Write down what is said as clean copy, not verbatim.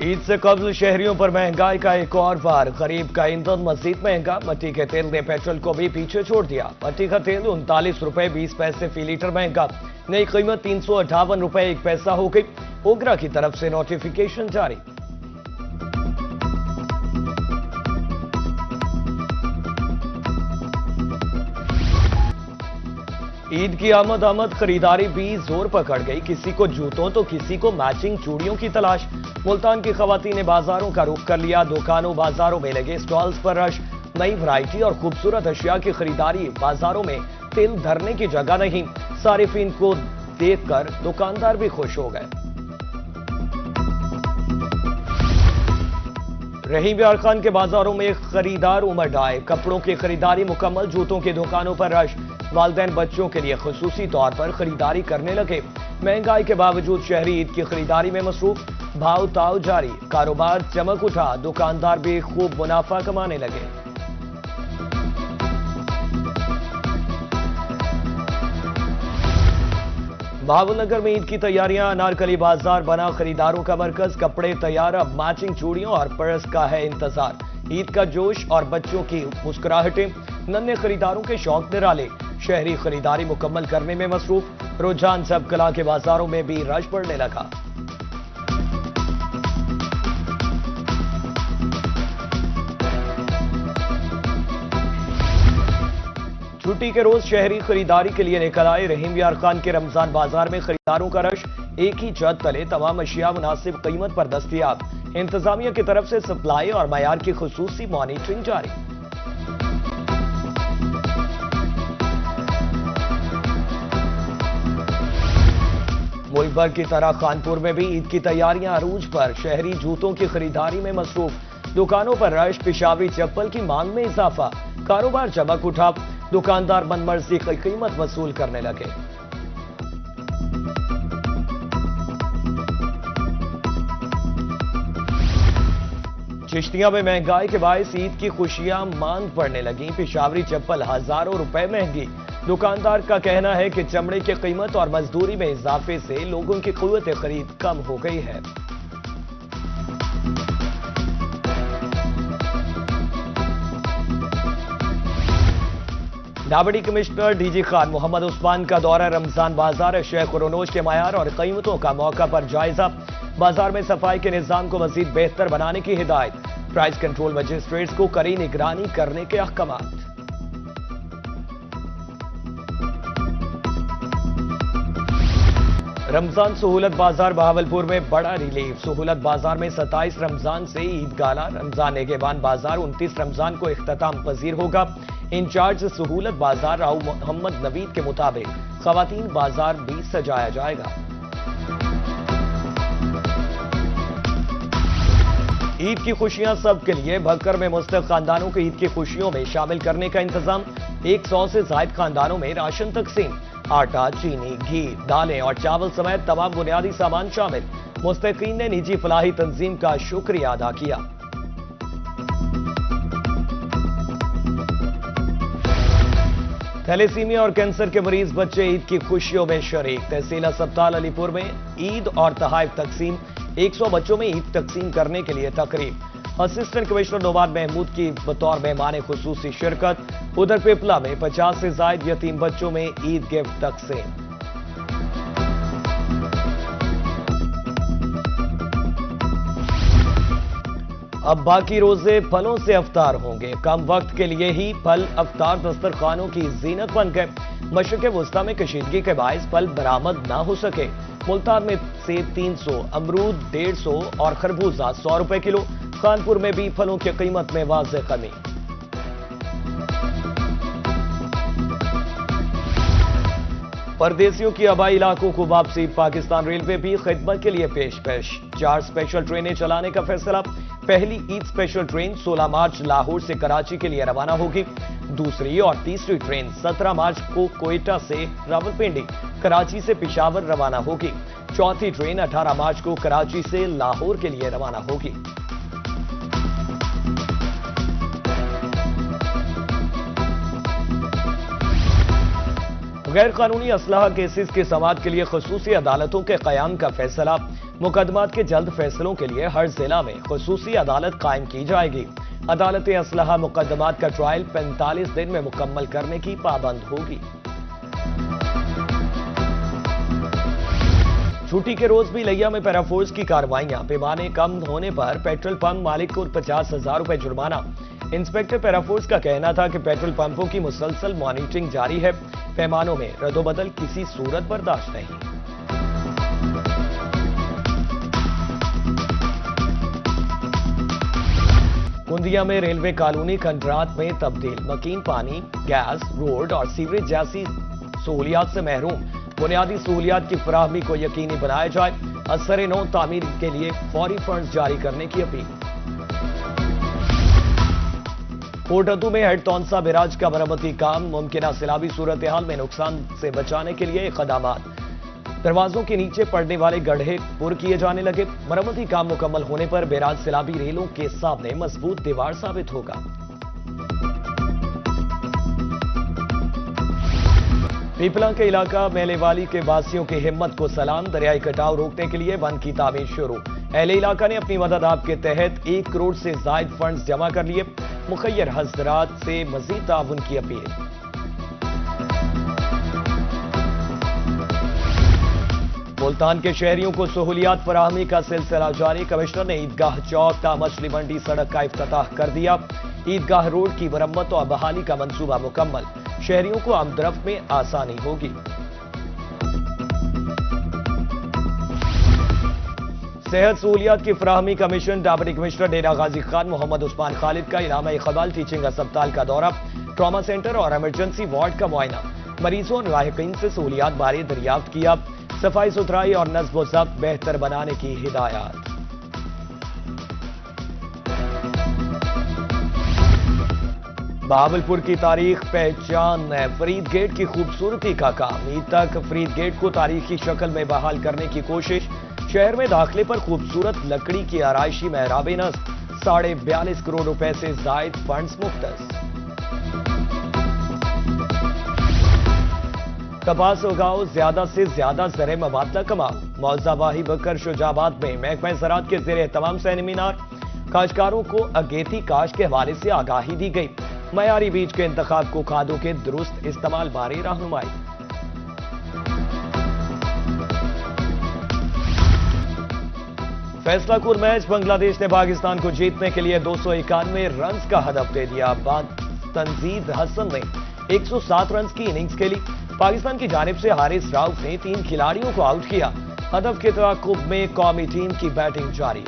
ईद से कबल शहरियों पर महंगाई का एक और वार। गरीब का ईंधन मजीद महंगा। मट्टी के तेल ने पेट्रोल को भी पीछे छोड़ दिया। मट्टी का तेल 39 रुपए 20 पैसे फी लीटर महंगा। नई कीमत 358 रुपए 1 पैसा हो गई। ओगरा की तरफ से नोटिफिकेशन जारी। ईद की आमद खरीदारी भी जोर पकड़ गई। किसी को जूतों तो किसी को मैचिंग चूड़ियों की तलाश। मुल्तान की खवातीन ने बाजारों का रुख कर लिया। दुकानों बाजारों में लगे स्टॉल्स पर रश। नई वैरायटी और खूबसूरत अशिया की खरीदारी। बाजारों में तिल धरने की जगह नहीं। सारिफीन को देखकर दुकानदार भी खुश हो गए। रहीम यार खान के बाजारों में खरीदार उमड़ आए। कपड़ों की खरीदारी मुकम्मल। जूतों की दुकानों पर रश। वालिदैन बच्चों के लिए खुसूसी तौर पर खरीदारी करने लगे। महंगाई के बावजूद शहरी ईद की खरीदारी में मसरूफ। भाव ताव जारी। कारोबार चमक उठा। दुकानदार भी खूब मुनाफा कमाने लगे। भावनगर में ईद की तैयारियां। अनारकली बाजार बना खरीदारों का मरकज। कपड़े तैयार, अब मैचिंग चूड़ियों और पर्स का है इंतजार। ईद का जोश और बच्चों की मुस्कुराहटें। नन्हे खरीदारों के शौक निराले। शहरी खरीदारी मुकम्मल करने में मसरूफ। रुझान सब कला के बाजारों में भी रश बढ़ने लगा। छुट्टी के रोज शहरी खरीदारी के लिए निकल आए। रहीम यार खान के रमजान बाजार में खरीदारों का रश। एक ही छत तले तमाम अशिया मुनासिब कीमत पर दस्तयाब। इंतजामिया की तरफ से सप्लाई और मयार की खुसूसी मॉनिटरिंग जारी। मुल्क भर की तरह कानपुर में भी ईद की तैयारियां अरूज पर। शहरी जूतों की खरीदारी में मसरूफ। दुकानों पर रश। पिशावरी चप्पल की मांग में इजाफा। कारोबार चमक उठा। दुकानदार मनमर्जी की कीमत वसूल करने लगे। चिश्तिया में महंगाई के बायस ईद की खुशियां मांग पड़ने लगी। पिशावरी चप्पल हजारों रुपए महंगी। दुकानदार का कहना है कि चमड़े की कीमत और मजदूरी में इजाफे से लोगों की कुव्वत खरीद कम हो गई है। डाबड़ी कमिश्नर डीजी खान मोहम्मद उस्मान का दौरा। रमजान बाजार शेख रोनोश के मयार और कीमतों का मौका पर जायजा। बाजार में सफाई के निजाम को मजीद बेहतर बनाने की हिदायत। प्राइस कंट्रोल मजिस्ट्रेट्स को कड़ी निगरानी करने के अहकामात। रमजान सहूलत बाजार बहावलपुर में बड़ा रिलीफ। सहूलत बाजार में 27 रमजान से ईद गाला। रमजान नेगेबान बाजार 29 रमजान को इख्तिताम पजीर होगा। इंचार्ज सहूलत बाजार राव मोहम्मद नवीद के मुताबिक खवातीन बाजार भी सजाया जाएगा। ईद की खुशियां सबके लिए। भक्कर में मुस्तक खानदानों को ईद की खुशियों में शामिल करने का इंतजाम। 100 से ज्यादा खानदानों में राशन तकसीम। आटा, चीनी, घी, दालें और चावल समेत तमाम बुनियादी सामान शामिल। मुस्तकीन ने निजी फलाही तंजीम का शुक्रिया अदा किया। थैलेसीमिया और कैंसर के मरीज बच्चे ईद की खुशियों में शरीक। तहसील अस्पताल अलीपुर में ईद और तहाइफ तकसीम। 100 बच्चों में ईद तकसीम करने के लिए तकरीब। असिस्टेंट कमिश्नर नोमान महमूद की बतौर मेहमान खुसूसी शिरकत। उधर पिपला में 50 से ज्यादा यतीम बच्चों में ईद गिफ्ट तकसीम। अब बाकी रोजे फलों से अफ्तार होंगे। कम वक्त के लिए ही फल अफ्तार दस्तरखानों की जीनत बन गए। मशरिक़ वुस्ता में कशीदगी के बायस फल बरामद ना हो सके। मुल्तान में सेब 300, अमरूद 150 और खरबूजा 100 रुपए किलो। कानपुर में भी फलों की कीमत में वाज़ेह कमी। परदेसियों की आबाई इलाकों को वापसी। पाकिस्तान रेलवे भी खिदमत के लिए पेश। 4 स्पेशल ट्रेनें चलाने का फैसला। पहली ईद स्पेशल ट्रेन 16 मार्च लाहौर से कराची के लिए रवाना होगी। दूसरी और तीसरी ट्रेन 17 मार्च को कोयटा से रावलपिंडी, कराची से पेशावर रवाना होगी। चौथी ट्रेन 18 मार्च को कराची से लाहौर के लिए रवाना होगी। غیر قانونی اسلحہ کیسز کی سماعت کے لیے خصوصی عدالتوں کے قیام کا فیصلہ۔ مقدمات کے جلد فیصلوں کے لیے ہر ضلع میں خصوصی عدالت قائم کی جائے گی۔ عدالت اسلحہ مقدمات کا ٹرائل 45 دن میں مکمل کرنے کی پابند ہوگی۔ چھٹی کے روز بھی لیا میں پیرافورس کی کارروائیاں۔ پیمانے کم ہونے پر پیٹرول پمپ مالک کو 50,000 روپے جرمانہ۔ انسپیکٹر پیرافورس کا کہنا تھا کہ پیٹرول پمپوں کی مسلسل مانیٹرنگ جاری ہے، پیمانوں میں رد و بدل کسی صورت برداشت نہیں۔ کندیا میں ریلوے کالونی کھنڈرات میں تبدیل، مکین پانی، گیس، روڈ اور سیوریج جیسی سہولیات سے محروم۔ بنیادی سہولیات کی فراہمی کو یقینی بنایا جائے، اثر نو تعمیر کے لیے فوری فنڈز جاری کرنے کی اپیل۔ کوٹدو میں ہیڈ تونسا بیراج کا مرمتی کام، ممکنہ سیلابی صورتحال میں نقصان سے بچانے کے لیے اقدامات۔ دروازوں کے نیچے پڑنے والے گڑھے پر کیے جانے لگے۔ مرمتی کام مکمل ہونے پر بیراج سیلابی ریلوں کے سامنے مضبوط دیوار ثابت ہوگا۔ پیپلا کے علاقہ میلے والی کے باسیوں کی ہمت کو سلام، دریائی کٹاؤ روکنے کے لیے بند کی تعمیر شروع۔ اہل علاقہ نے اپنی مدد آپ کے تحت 1 کروڑ سے زائد فنڈز جمع کر لیے، مخیر حضرات سے مزید تعاون کی اپیل۔ ملتان کے شہریوں کو سہولیات فراہمی کا سلسلہ جاری، کمشنر نے عیدگاہ چوک تا مچھلی منڈی سڑک کا افتتاح کر دیا۔ عیدگاہ روڈ کی مرمت اور بحالی کا منصوبہ مکمل، شہریوں کو آمد و رفت میں آسانی ہوگی۔ صحت سہولیات کی فراہمی commission deputy commissioner Dera Ghazi Khan Muhammad Usman خالد کا علامہ اقبال ٹیچنگ اسپتال کا دورہ، ٹراما سینٹر اور ایمرجنسی وارڈ کا معائنہ، مریضوں اور لاحقین سے سہولیات بارے دریافت کیا، صفائی ستھرائی اور نظم و ضبط بہتر بنانے کی ہدایات۔ بہاولپور کی تاریخ پہچان فرید گیٹ کی خوبصورتی کا کام، عید تک فرید گیٹ کو تاریخی شکل میں بحال کرنے کی کوشش، شہر میں داخلے پر خوبصورت لکڑی کی آرائشی محراب نصب، 42.5 کروڑ روپے سے زائد فنڈز مختص۔ کپاس اگاؤ، زیادہ سے زیادہ زرعی مبادلہ کماؤ، موضوع واہی بکر شجاع آباد میں محکمہ زراعت کے زیر اہتمام سیمینار، کاشتکاروں کو اگیتی کاشت کے حوالے سے آگاہی دی گئی، معیاری بیج کے انتخاب کو کھادوں کے درست استعمال بارے رہنمائی۔ فیصلہ کن میچ، بنگلہ دیش نے پاکستان کو جیتنے کے لیے 291 رنز کا ہدف دے دیا۔ تنزید حسن نے 107 رنز کی اننگز کھیلی۔ پاکستان کی جانب سے حارث راؤف نے 3 کھلاڑیوں کو آؤٹ کیا۔ ہدف کے تعاقب میں قومی ٹیم کی بیٹنگ جاری۔